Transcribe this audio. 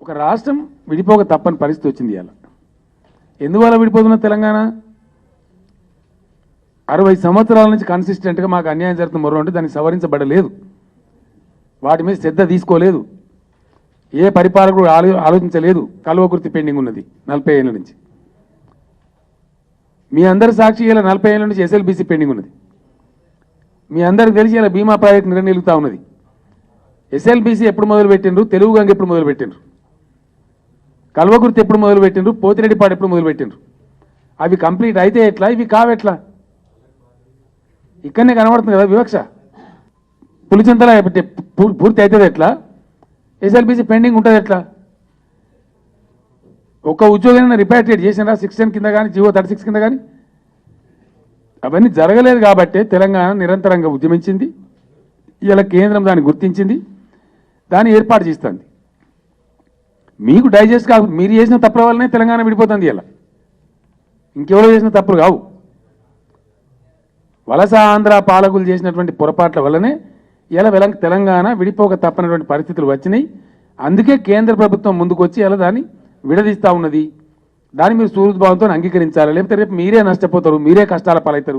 ఒక రాష్ట్రం విడిపోక తప్పని పరిస్థితి వచ్చింది ఇవాళ. ఎందువల్ల విడిపోతున్న తెలంగాణ? 60 సంవత్సరాల నుంచి కన్సిస్టెంట్గా మాకు అన్యాయం జరుగుతున్న మొర్ర ఉంటే దాన్ని సవరించబడలేదు, వాటి మీద శ్రద్ధ తీసుకోలేదు, ఏ పరిపాలకుడు ఆలోచించలేదు. కల్వకుర్తి పెండింగ్ ఉన్నది 40 ఏళ్ళ నుంచి. మీ అందరి సాక్షి ఇలా 40 ఏళ్ళ నుంచి ఎస్ఎల్బీసీ పెండింగ్ ఉన్నది. మీ అందరికి తెలిసి ఇలా బీమా ప్రాజెక్ట్ నిర్ణయిలుగుతూ ఉన్నది. ఎస్ఎల్బీసీ ఎప్పుడు మొదలుపెట్టిండ్రు? తెలుగు గంగ ఎప్పుడు మొదలుపెట్టిండ్రు? కల్వకుర్తి ఎప్పుడు మొదలుపెట్టిండ్రు? పోతిరెడ్డిపాడు ఎప్పుడు మొదలుపెట్టిండ్రు? అవి కంప్లీట్ అయితే ఎట్లా, ఇవి కావెట్లా? ఇక్కడనే కనబడుతుంది కదా వివక్ష. పులిచింతల పూర్తి అవుతుంది ఎట్లా? ఎస్ఎల్బీసీ పెండింగ్ ఉంటుంది ఎట్లా? ఒక్క ఉద్యోగాన్ని రిపాట్రియేట్ చేసినారా 610 కింద కానీ జీవో 36 కింద కానీ? అవన్నీ జరగలేదు కాబట్టే తెలంగాణ నిరంతరంగా ఉద్యమించింది. ఇలా కేంద్రం దాన్ని గుర్తించింది, దాన్ని ఏర్పాటు చేస్తుంది. మీకు డైజెస్ట్ కాదు, మీరు చేసిన తప్పుల వల్లనే తెలంగాణ విడిపోతుంది. ఇలా ఇంకెవరో చేసిన తప్పులు కావు. వలస ఆంధ్ర పాలకులు చేసినటువంటి పొరపాట్ల వల్లనే ఇలా తెలంగాణ విడిపోక తప్పనటువంటి పరిస్థితులు వచ్చినాయి. అందుకే కేంద్ర ప్రభుత్వం ముందుకు వచ్చి ఇలా దాన్ని విడదీస్తూ ఉన్నది. దాన్ని మీరు సూర్యభావంతో అంగీకరించాలి, లేకపోతే రేపు మీరే నష్టపోతారు, మీరే కష్టాల పాలవుతారు.